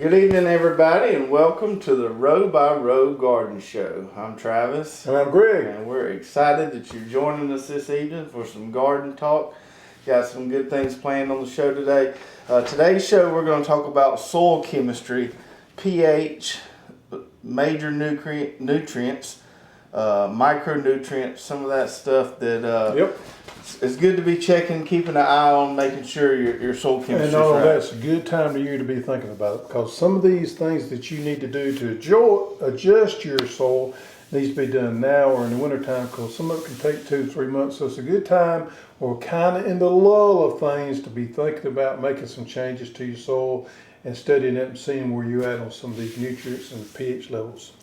Good evening, everybody, and welcome to the Row by Row Garden Show. I'm Travis. And I'm Greg. And we're excited that you're joining us this evening for some garden talk. Got some good things planned on the show today. Today's show, we're going to talk about soil chemistry, pH, major nutrients, micronutrients, some of that stuff that it's good to be checking, keeping an eye on, making sure your soil chemistry is right. That's a good time of year to be thinking about it, because some of these things that you need to do to adjust your soil needs to be done now or in the wintertime, because some of it can take 2 to 3 months. So it's a good time, or kind of in the lull of things, to be thinking about making some changes to your soil and studying it and seeing where you're at on some of these nutrients and pH levels.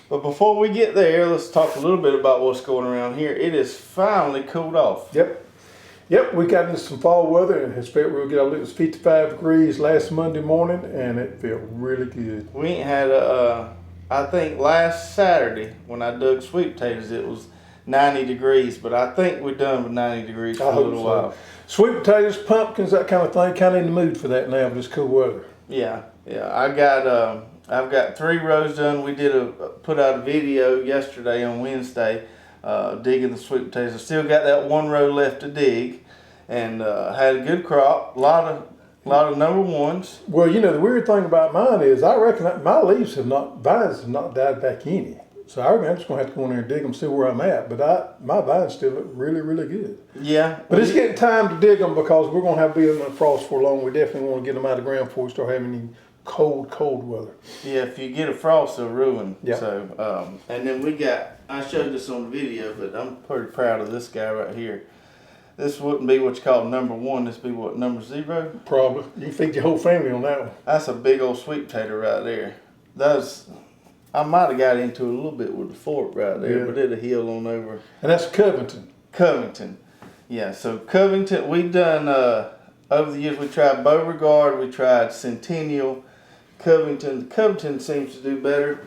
But before we get there, let's talk a little bit about what's going around here. It is finally cooled off. Yep, we got into some fall weather, and it was 55 degrees last Monday morning, and it felt really good. We ain't had I think last Saturday when I dug sweet potatoes, it was 90 degrees, but I think we're done with 90 degrees for a little while. Sweet potatoes, pumpkins, that kind of thing, kind of in the mood for that now with this cool weather. Yeah. I've got 3 rows done. We put out a video yesterday on Wednesday, digging the sweet potatoes. I still got that 1 row left to dig, and had a good crop. A lot of number ones. Well, the weird thing about mine is I reckon that my vines have not died back any. So I reckon I'm just gonna have to go in there and dig them, see where I'm at. But my vines still look really, really good. Yeah. But it's getting time to dig them, because we're gonna have to be in the frost for long. We definitely want to get them out of the ground before we start having any cold weather. Yeah, if you get a frost, they'll ruin. Yeah. So, and then I showed this on the video, but I'm pretty proud of this guy right here. This wouldn't be what you call number 1. This would be what, number 0? Probably. You can feed your whole family on that one. That's a big old sweet potato right there. I might have got into it a little bit with the fork right there, but it'll heal on over. And that's Covington. Yeah, so Covington, we've done, over the years, we tried Beauregard, we tried Centennial, Covington. Covington seems to do better.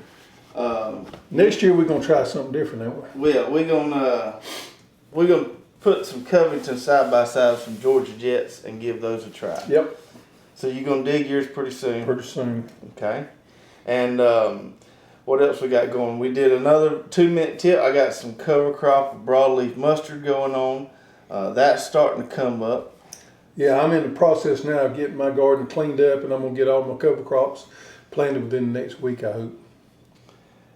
Next year we're going to try something different, aren't we? Well, we're gonna put some Covington side by side with some Georgia Jets and give those a try. Yep. So you're gonna dig yours pretty soon. Pretty soon. Okay. And what else we got going? We did another 2-mint tip. I got some cover crop of broadleaf mustard going on. That's starting to come up. Yeah, I'm in the process now of getting my garden cleaned up, and I'm gonna get all my cover crops planted within the next week, I hope.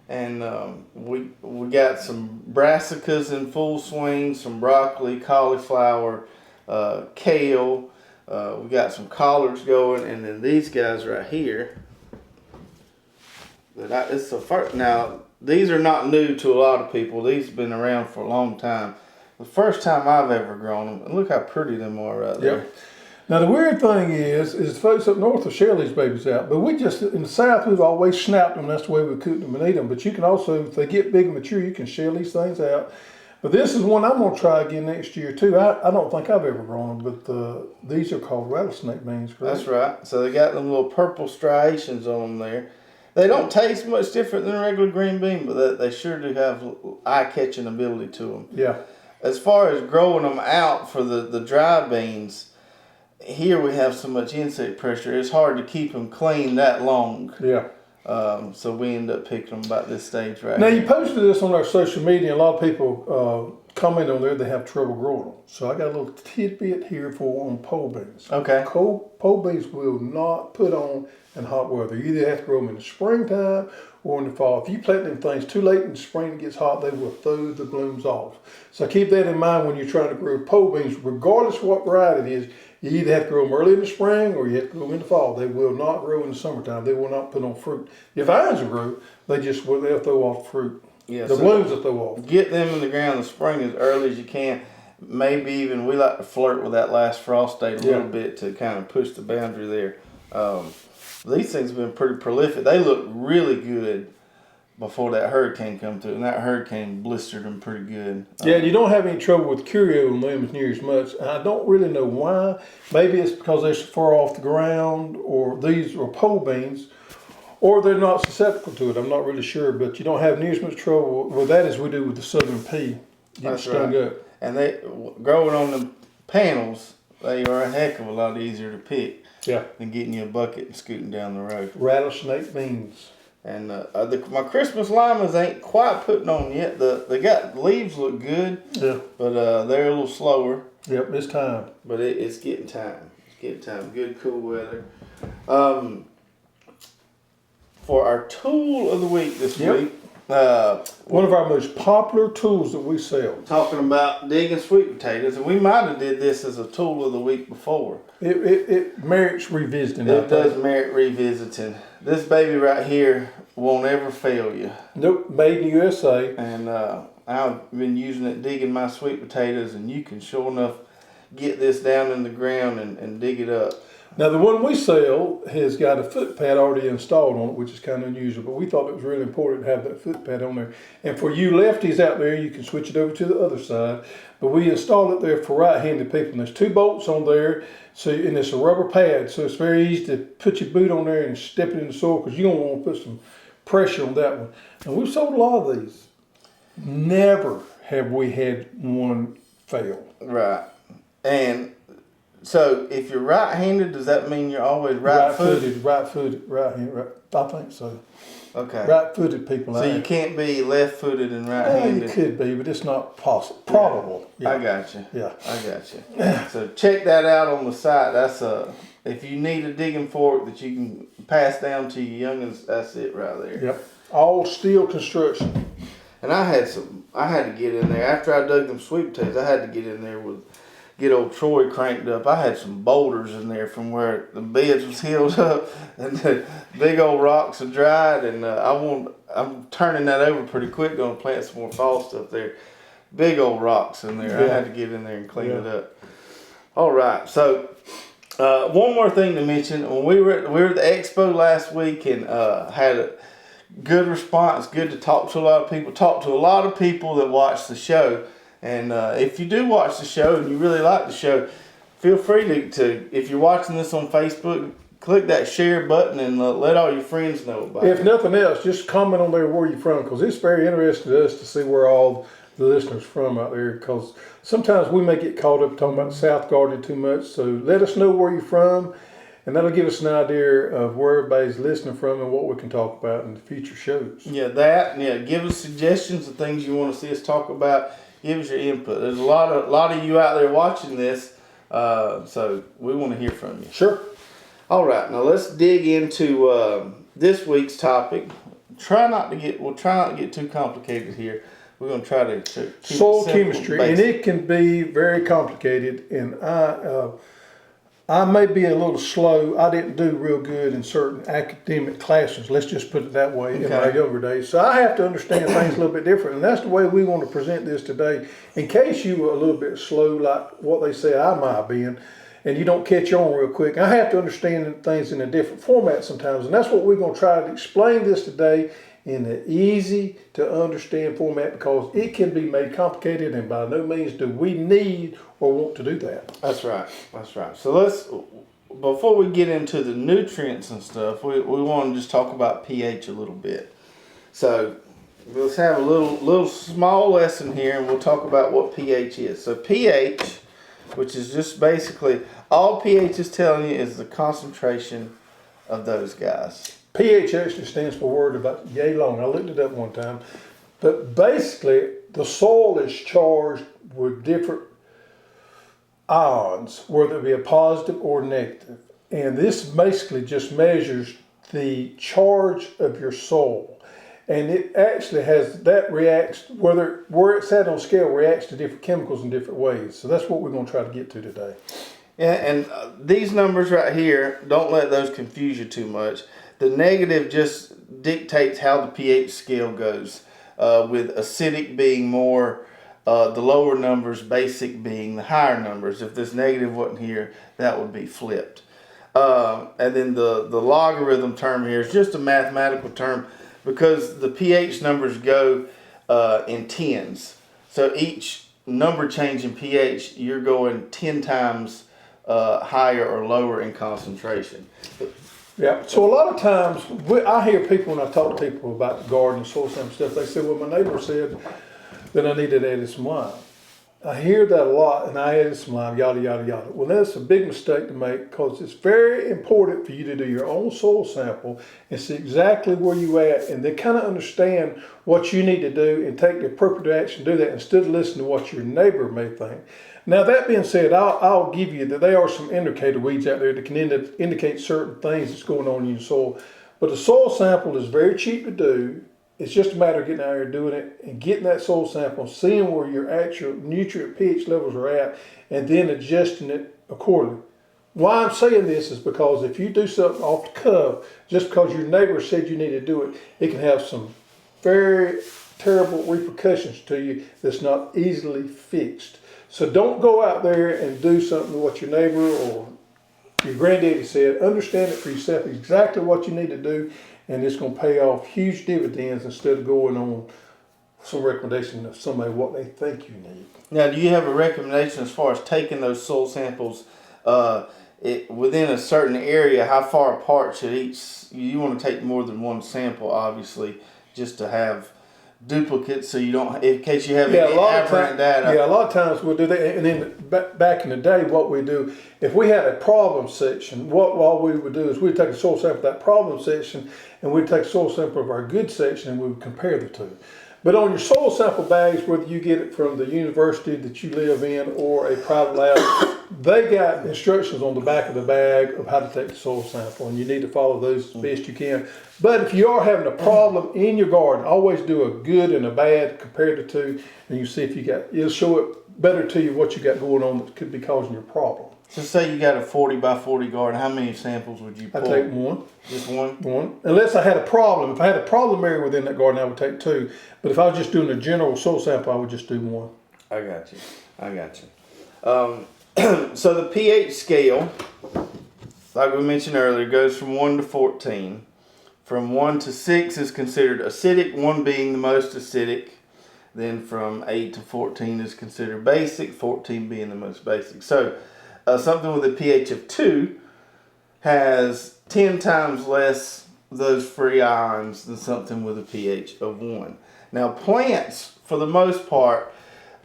And we got some brassicas in full swing, some broccoli, cauliflower, kale. We got some collards going, and then these guys right here. It's the first. Now these are not new to a lot of people. These have been around for a long time. The first time I've ever grown them. And look how pretty them are right there. Yep. Now the weird thing is folks up north will shell these babies out, but we just, in the south, we've always snapped them. That's the way we cook them and eat them. But you can also, if they get big and mature, you can shell these things out. But this is one I'm going to try again next year too. I don't think I've ever grown them, but these are called rattlesnake beans, correct? That's right. So they got them little purple striations on them there. They don't taste much different than a regular green bean, but they sure do have eye-catching ability to them. Yeah. As far as growing them out for the dry beans, here we have so much insect pressure, it's hard to keep them clean that long. Yeah. So we end up picking them about this stage right now. here. You posted this on our social media, and a lot of people comment on there they have trouble growing them. So I got a little tidbit here on pole beans. Okay. Pole beans will not put on in hot weather. You either have to grow them in the springtime or in the fall. If you plant them things too late in the spring, it gets hot, they will throw the blooms off. So keep that in mind when you're trying to grow pole beans, regardless of what variety it is. You either have to grow them early in the spring or you have to grow them in the fall. They will not grow in the summertime. They will not put on fruit. Your vines will grow, they'll throw off fruit. Yeah, the blooms will throw off. Get them in the ground in the spring as early as you can. Maybe even, we like to flirt with that last frost date a little bit to kind of push the boundary there. These things have been pretty prolific. They look really good before that hurricane come through, and that hurricane blistered them pretty good. Yeah, you don't have any trouble with curio on them near as much. I don't really know why. Maybe it's because they're so far off the ground, or these are pole beans, or they're not susceptible to it. I'm not really sure, but you don't have near as much trouble with that as we do with the southern pea. Getting stung up. And they growing on the panels, they are a heck of a lot easier to pick. Yeah. than getting you a bucket and scooting down the road. Rattlesnake beans. And my Christmas limas ain't quite putting on yet. They got leaves look good, Yeah. but they're a little slower. Yep, it's time. But it's getting time. It's getting time. Good cool weather. For our tool of the week this week, one of our most popular tools that we sell. Talking about digging sweet potatoes, and we might have did this as a tool of the week before. It merits revisiting. It does merit revisiting. This baby right here won't ever fail you. Nope, made in the USA. And I've been using it digging my sweet potatoes, and you can sure enough get this down in the ground and dig it up. Now the one we sell has got a foot pad already installed on it, which is kind of unusual, but we thought it was really important to have that foot pad on there. And for you lefties out there, you can switch it over to the other side. But we installed it there for right-handed people. And there's 2 bolts on there, and it's a rubber pad, so it's very easy to put your boot on there and step it in the soil because you're going to want to put some pressure on that one. And we've sold a lot of these. Never have we had one fail. Right. And so if you're right-handed, does that mean you're always right-footed? Right-footed, right-handed, right. I think so. Okay. Right-footed people. So you can't be left-footed and right-handed. It could be, but it's not possible. Probable. Yeah. I got you. Yeah. I got you. So check that out on the site. That's if you need a digging fork that you can pass down to your youngins, that's it right there. Yep. All steel construction. And I had to get in there after I dug them sweet potatoes. I had to get in there get old Troy cranked up. I had some boulders in there from where the beds was healed up, and the big old rocks are dried. And I'm turning that over pretty quick. Going to plant some more fall stuff there. Big old rocks in there. Yeah. I had to get in there and clean it up. All right. So one more thing to mention: when we were at the expo last week and had a good response. Good to talk to a lot of people. Talk to a lot of people that watch the show. And if you do watch the show and you really like the show, feel free to if you're watching this on Facebook, click that share button and let all your friends know about it. If nothing else, just comment on there where you're from, because it's very interesting to us to see where all the listeners from out there, because sometimes we may get caught up talking about South Gardening too much. So let us know where you're from, and that'll give us an idea of where everybody's listening from and what we can talk about in the future shows. Yeah, give us suggestions of things you want to see us talk about. Give us your input. There's a lot of you out there watching this, so we want to hear from you. Sure. All right, now let's dig into this week's topic. We'll try not to get too complicated here. We're going to try to keep soil it chemistry, and it can be very complicated. And I may be a little slow. I didn't do real good in certain academic classes. Let's just put it that way. In my younger days, so I have to understand things a little bit different, and that's the way we want to present this today. In case you were a little bit slow, like what they say I might have been, and you don't catch on real quick, I have to understand things in a different format sometimes, and that's what we're going to try to explain this today in an easy to understand format, because it can be made complicated, and by no means do we need or want to do that. That's right. So before we get into the nutrients and stuff, we want to just talk about pH a little bit. So let's have a little small lesson here, and we'll talk about what pH is. So pH, which is just basically all pH is telling you is the concentration of those guys. pH actually stands for a word about yay long. I looked it up one time. But basically, the soil is charged with different ions, whether it be a positive or negative. And this basically just measures the charge of your soil. And it actually reacts, where it's at on scale, reacts to different chemicals in different ways. So that's what we're going to try to get to today. Yeah, and these numbers right here, don't let those confuse you too much. The negative just dictates how the pH scale goes, with acidic being more, the lower numbers, basic being the higher numbers. If this negative wasn't here, that would be flipped. And then the logarithm term here is just a mathematical term, because the pH numbers go in tens. So each number change in pH, you're going 10 times higher or lower in concentration. Yeah, so a lot of times, I hear people when I talk to people about the garden and soil sample stuff, they say, well, my neighbor said that I needed to add some lime. I hear that a lot, and I added some lime, yada, yada, yada. Well, that's a big mistake to make because it's very important for you to do your own soil sample and see exactly where you at and then kind of understand what you need to do and take the appropriate action to do that instead of listening to what your neighbor may think. Now, that being said, I'll give you that there are some indicator weeds out there that can indicate certain things that's going on in your soil. But the soil sample is very cheap to do. It's just a matter of getting out here doing it and getting that soil sample, seeing where your actual nutrient pH levels are at, and then adjusting it accordingly. Why I'm saying this is because if you do something off the cuff, just because your neighbor said you need to do it, it can have some very terrible repercussions to you that's not easily fixed. So don't go out there and do something with what your neighbor or your granddaddy said. Understand it for yourself exactly what you need to do, and it's going to pay off huge dividends instead of going on some recommendation of somebody what they think you need. Now, do you have a recommendation as far as taking those soil samples within a certain area? How far apart should each? You want to take more than one sample, obviously, just to have duplicates, so you don't, in case you have any aberrant data. Yeah, a lot of times we'll do that, and then back in the day, what we do, if we had a problem section, what we would do is we'd take a soil sample of that problem section, and we'd take a soil sample of our good section, and we would compare the two. But on your soil sample bags, whether you get it from the university that you live in or a private lab, they got instructions on the back of the bag of how to take the soil sample, and you need to follow those as best you can. But if you are having a problem in your garden, always do a good and a bad, compare the two, and you see if it'll show it better to you what you got going on that could be causing your problem. So say you got a 40 by 40 garden, how many samples would you pull? I take one. Just one? One. Unless I had a problem. If I had a problem area within that garden, I would take two. But if I was just doing a general soil sample, I would just do one. I got you. So the pH scale, like we mentioned earlier, goes from 1 to 14. From 1 to 6 is considered acidic, 1 being the most acidic. Then from 8 to 14 is considered basic, 14 being the most basic. So something with a pH of 2 has 10 times less those free ions than something with a pH of 1. Now plants, for the most part,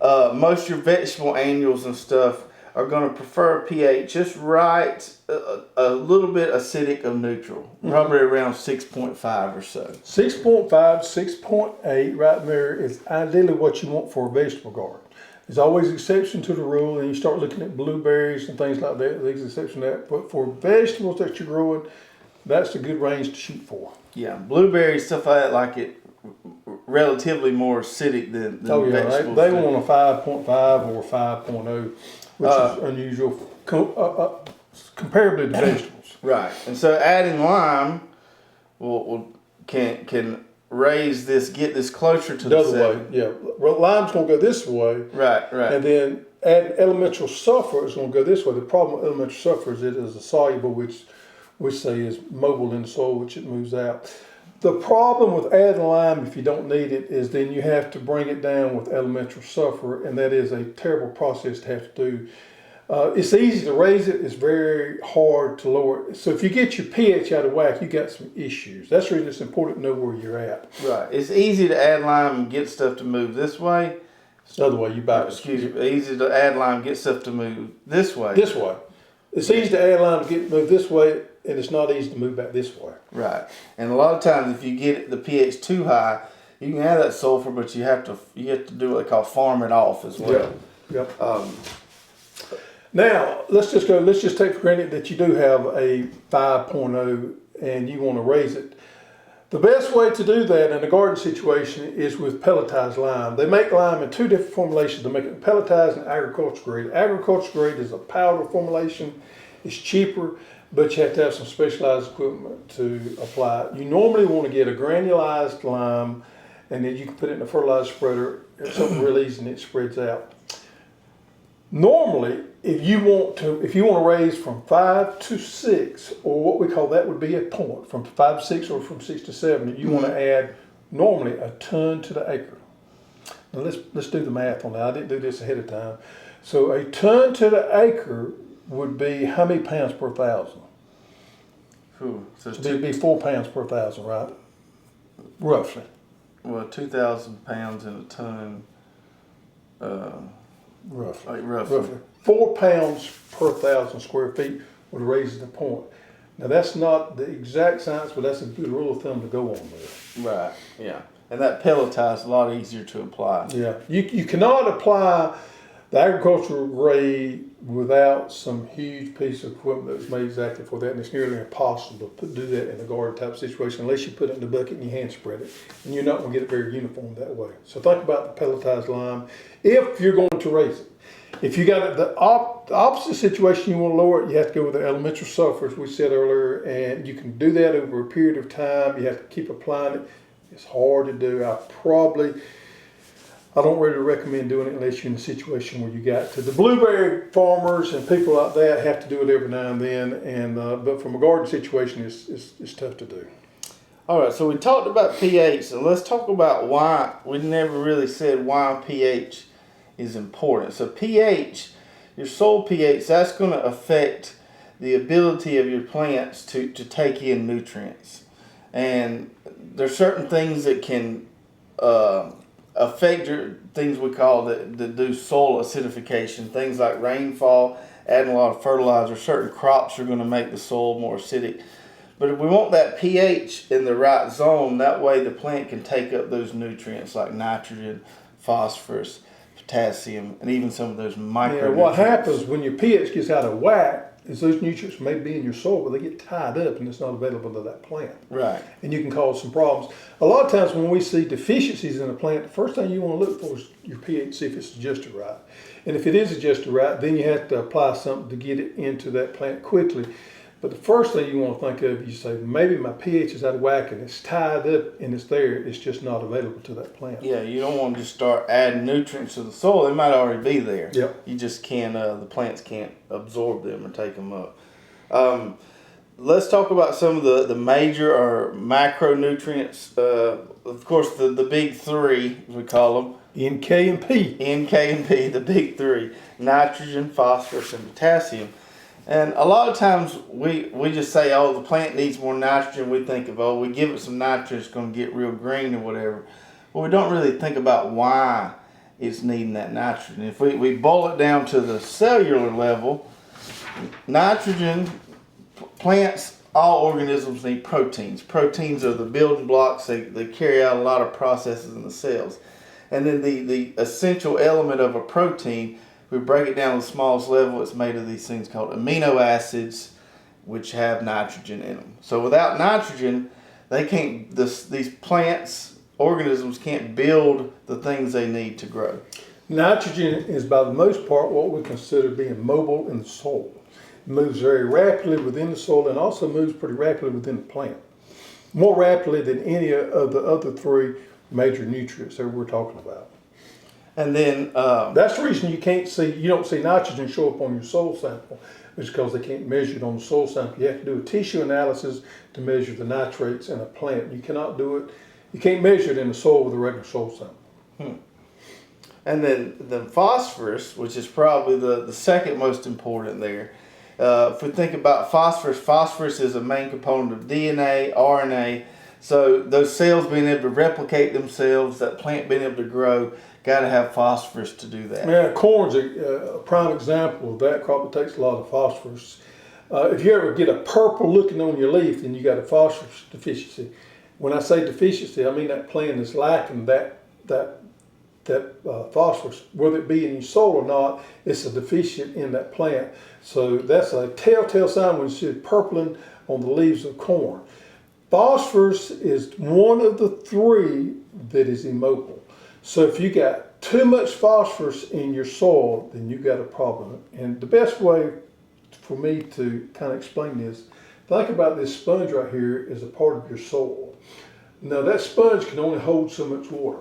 most of your vegetable annuals and stuff are going to prefer a pH just right, a little bit acidic of neutral, probably around 6.5 or so. 6.5, 6.8 right there is ideally what you want for a vegetable garden. There's always exception to the rule, and you start looking at blueberries and things like that, there's exception to that. But for vegetables that you're growing, that's a good range to shoot for. Yeah, blueberries, stuff like that, like it relatively more acidic than vegetables. They want a 5.5 or 5.0, which is unusual comparatively to vegetables. Right, and so adding lime can raise this, get this closer to the other way. Yeah, well, lime's going to go this way. Right. And then adding elemental sulfur is going to go this way. The problem with elemental sulfur is it is a soluble, which we say is mobile in the soil, which it moves out. The problem with adding lime, if you don't need it, is then you have to bring it down with elemental sulfur, and that is a terrible process to have to do. It's easy to raise it, it's very hard to lower it. So if you get your pH out of whack, you got some issues. That's the reason it's important to know where you're at. Right. It's easy to add lime and get stuff to move this way. It's the other way, you back. Excuse me. Easy to add lime, get stuff to move this way. This way. It's easy to add lime to get move this way, and it's not easy to move back this way. Right. And a lot of times if you get the pH too high, you can have that sulfur, but you have to do what they call farm it off as well. Yep. Now, let's just take for granted that you do have a 5.0 and you want to raise it. The best way to do that in a garden situation is with pelletized lime. They make lime in two different formulations. They make it pelletized and agricultural grade. Agricultural grade is a powder formulation. It's cheaper, but you have to have some specialized equipment to apply it. You normally want to get a granulized lime, and then you can put it in a fertilizer spreader. It's something real easy and it spreads out. Normally, if you want to raise from 5 to 6, or what we call that would be a point, from 5 to 6 or from 6 to 7, you want to add normally a ton to the acre. Now let's do the math on that. I didn't do this ahead of time. So a ton to the acre would be how many pounds per thousand? So it'd be 4 pounds per thousand, right? Roughly. Well, 2,000 pounds in a ton. Roughly. Like roughly. 4 pounds per 1,000 square feet would raise the point. Now that's not the exact science, but that's a good rule of thumb to go on with. Right, yeah. And that pelletized is a lot easier to apply. Yeah, you cannot apply the agricultural grade without some huge piece of equipment that's made exactly for that, and it's nearly impossible to do that in a garden type situation unless you put it in the bucket and you hand spread it, and you're not going to get it very uniform that way. So think about the pelletized lime if you're going to raise it. If you got the opposite situation, you want to lower it, you have to go with the elemental sulfur, as we said earlier, and you can do that over a period of time. You have to keep applying it. It's hard to do. I don't really recommend doing it unless you're in a situation where you got to. The blueberry farmers and people like that have to do it every now and then, and but from a garden situation, it's tough to do. All right, so we talked about pH, so let's talk about why. We never really said why pH is important. So pH, your soil pH, that's going to affect the ability of your plants to take in nutrients. And there's certain things that can affect your things we call that do soil acidification. Things like rainfall, adding a lot of fertilizer. Certain crops are going to make the soil more acidic. But if we want that pH in the right zone, that way the plant can take up those nutrients like nitrogen, phosphorus, potassium, and even some of those micronutrients. Yeah, what happens when your pH gets out of whack is those nutrients may be in your soil, but they get tied up and it's not available to that plant. Right. And you can cause some problems. A lot of times when we see deficiencies in a plant, the first thing you want to look for is your pH, see if it's adjusted right. And if it is adjusted right, then you have to apply something to get it into that plant quickly. But the first thing you want to think of, you say, maybe my pH is out of whack and it's tied up and it's there, it's just not available to that plant. Yeah, you don't want to just start adding nutrients to the soil. They might already be there. Yep. You just can't, the plants can't absorb them or take them up. Let's talk about some of the major or macronutrients. Of course, the big three, as we call them. N, K, and P. N, K, and P, the big three. Nitrogen, phosphorus, and potassium. And a lot of times we just say, oh, the plant needs more nitrogen. We think of, oh, we give it some nitrogen, it's going to get real green or whatever. But we don't really think about why it's needing that nitrogen. If we boil it down to the cellular level, nitrogen, plants, all organisms need proteins. Proteins are the building blocks. They carry out a lot of processes in the cells. And then the essential element of a protein, we break it down to the smallest level, it's made of these things called amino acids, which have nitrogen in them. So without nitrogen, they can't. These plants, organisms can't build the things they need to grow. Nitrogen is, by the most part, what we consider being mobile in the soil. It moves very rapidly within the soil and also moves pretty rapidly within the plant. More rapidly than any of the other three major nutrients that we're talking about. And then that's the reason you don't see nitrogen show up on your soil sample, is because they can't measure it on the soil sample. You have to do a tissue analysis to measure the nitrates in a plant. You cannot do it. You can't measure it in the soil with a regular soil sample. And then phosphorus, which is probably the second most important there. If we think about phosphorus is a main component of DNA, RNA. So those cells being able to replicate themselves, that plant being able to grow, got to have phosphorus to do that. Yeah, corn's a prime example of that crop that takes a lot of phosphorus. If you ever get a purple looking on your leaf, then you got a phosphorus deficiency. When I say deficiency, I mean that plant is lacking that phosphorus, whether it be in your soil or not. It's a deficient in that plant. So that's a telltale sign when you see it purpling on the leaves of corn. Phosphorus is one of the three that is immobile. So if you got too much phosphorus in your soil, then you got a problem. And the best way for me to kind of explain this, think about this sponge right here as a part of your soil. Now that sponge can only hold so much water.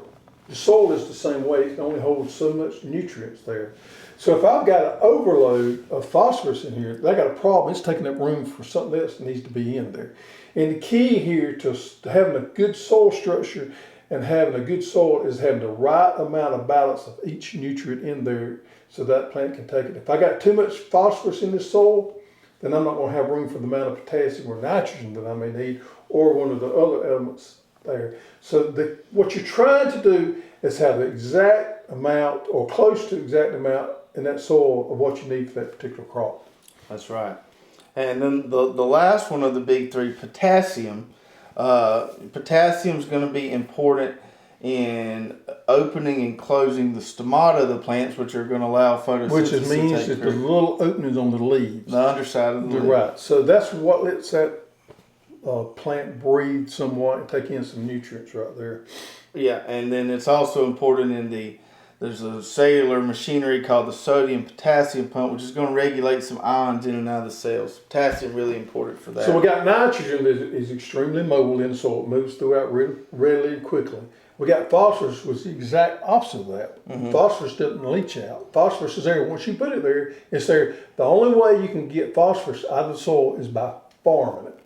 The soil is the same way, it can only hold so much nutrients there. So if I've got an overload of phosphorus in here, I got a problem. It's taking up room for something else that needs to be in there. And the key here to having a good soil structure and having a good soil is having the right amount of balance of each nutrient in there so that plant can take it. If I got too much phosphorus in this soil, then I'm not going to have room for the amount of potassium or nitrogen that I may need, or one of the other elements there. So what you're trying to do is have the exact exact amount or close to exact amount in that soil of what you need for that particular crop. That's right. And then the last one of the big three, potassium. Potassium is going to be important in opening and closing the stomata of the plants, which are going to allow photosynthesis. Which means to take that the little openings on the leaves. the underside of the leaf. Right. So that's what lets that plant breathe somewhat and take in some nutrients right there. Yeah, and then it's also important in there's a cellular machinery called the sodium potassium pump, which is going to regulate some ions in and out of the cells. Potassium really important for that. So we got nitrogen that is extremely mobile in the soil. It moves throughout really quickly. We got phosphorus, which is the exact opposite of that. Mm-hmm. Phosphorus doesn't leach out. Phosphorus is there. Once you put it there, it's there. The only way you can get phosphorus out of the soil is by farming it,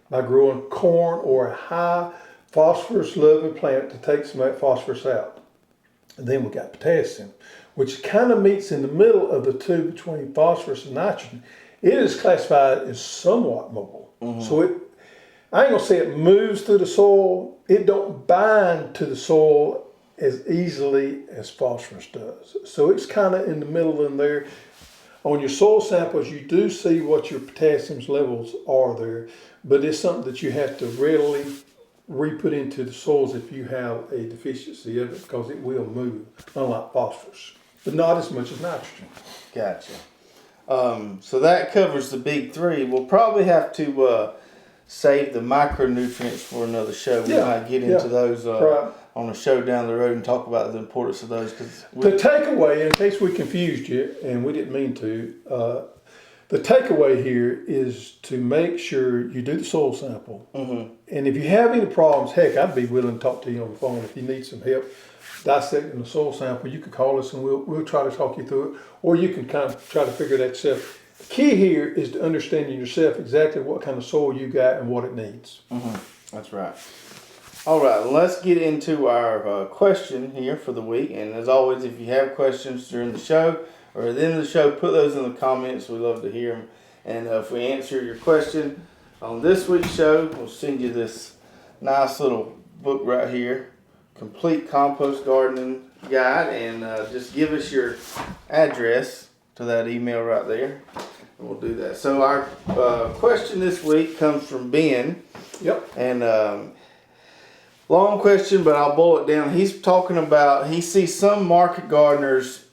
by growing corn or a high phosphorus loving plant to take some of that phosphorus out. And then we got potassium, which kind of meets in the middle of the two between phosphorus and nitrogen. It is classified as somewhat mobile. Mm-hmm. So I ain't gonna say it moves through the soil. It don't bind to the soil as easily as phosphorus does. So it's kind of in the middle in there. On your soil samples, you do see what your potassium levels are there, but it's something that you have to readily re-put into the soils if you have a deficiency of it, because it will move, unlike phosphorus, but not as much as nitrogen. Gotcha. So that covers the big three. We'll probably have to save the micronutrients for another show. We might get into those on a show down the road and talk about the importance of those. The takeaway, in case we confused you, and we didn't mean to, the takeaway here is to make sure you do the soil sample. Mm-hmm. And if you have any problems, heck, I'd be willing to talk to you on the phone. If you need some help dissecting the soil sample, you can call us and we'll try to talk you through it. Or you can kind of try to figure that yourself. The key here is to understanding yourself exactly what kind of soil you got and what it needs. Mm-hmm. That's right. All right, let's get into our question here for the week. And as always, if you have questions during the show or at the end of the show, put those in the comments. We love to hear them. And if we answer your question on this week's show, we'll send you this nice little book right here, Complete Compost Gardening Guide. And just give us your address to that email right there. And we'll do that. So our question this week comes from Ben. Yep. And long question, but I'll boil it down. He's talking about, he sees some market gardeners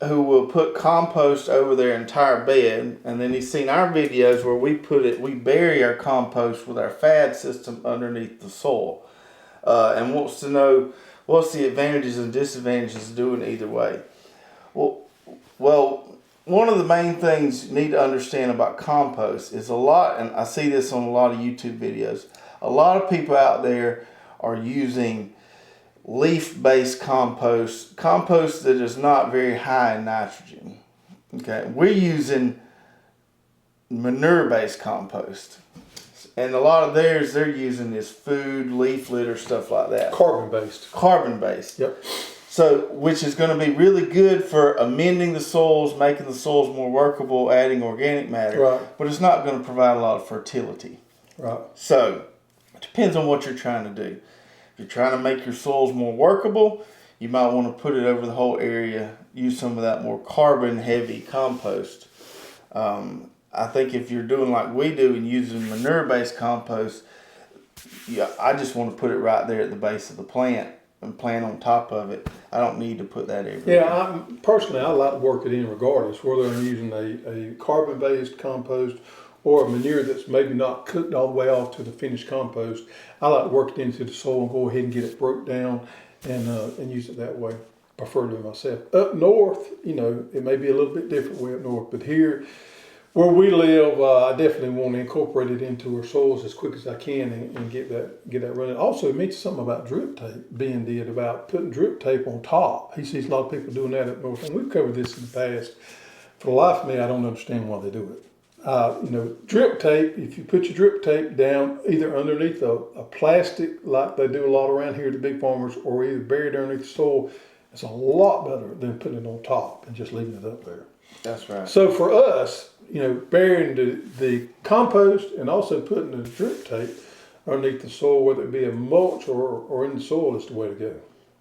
who will put compost over their entire bed, and then he's seen our videos where we bury our compost with our FAD system underneath the soil, and wants to know what's the advantages and disadvantages of doing either way. Well, one of the main things you need to understand about compost is and I see this on a lot of YouTube videos, a lot of people out there are using leaf-based compost that is not very high in nitrogen. Okay, we're using manure-based compost, and a lot of theirs they're using is food, leaf litter, stuff like that. Carbon-based. Yep. So, which is going to be really good for amending the soils, making the soils more workable, adding organic matter. Right. But it's not going to provide a lot of fertility. Right. So, it depends on what you're trying to do. If you're trying to make your soils more workable, you might want to put it over the whole area, use some of that more carbon-heavy compost. I think if you're doing like we do and using manure-based compost, I just want to put it right there at the base of the plant and plant on top of it. I don't need to put that everywhere. Yeah, personally, I like to work it in regardless, whether I'm using a carbon-based compost or a manure that's maybe not cooked all the way off to the finished compost. I like to work it into the soil and go ahead and get it broke down and use it that way, preferably myself. Up north, it may be a little bit different way up north, but here where we live, I definitely want to incorporate it into our soils as quick as I can and get that running. Also, it mentioned something about drip tape. Ben did about putting drip tape on top. He sees a lot of people doing that up north, and we've covered this in the past. For the life of me, I don't understand why they do it. Drip tape, if you put your drip tape down either underneath a plastic like they do a lot around here at the big farmers, or either buried underneath the soil, it's a lot better than putting it on top and just leaving it up there. That's right. So for us, burying the compost and also putting the drip tape underneath the soil, whether it be a mulch or in the soil, is the way to go.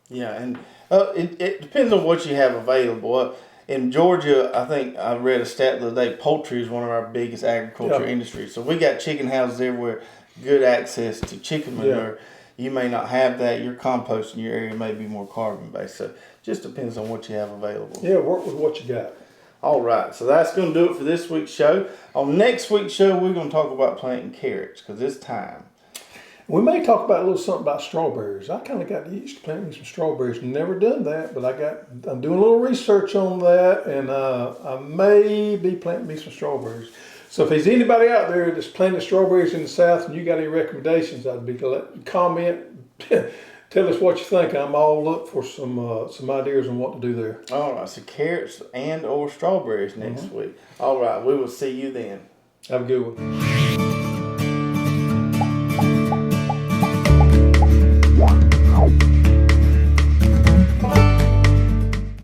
Yeah, and it depends on what you have available. In Georgia, I think I read a stat the other day, poultry is one of our biggest agriculture industries. So we got chicken houses everywhere, good access to chicken manure. You may not have that. Your compost in your area may be more carbon based. So it just depends on what you have available. Yeah, work with what you got. All right, so that's going to do it for this week's show. On next week's show, we're going to talk about planting carrots because it's time. We may talk about a little something about strawberries. I kind of got used to planting some strawberries. Never done that, but I'm doing a little research on that, and I may be planting me some strawberries. So if there's anybody out there that's planting strawberries in the South and you got any recommendations, I'd be glad to comment. Tell us what you think. I'm all up for some ideas on what to do there. All right, so carrots and or strawberries next week. All right, we will see you then. Have a good one.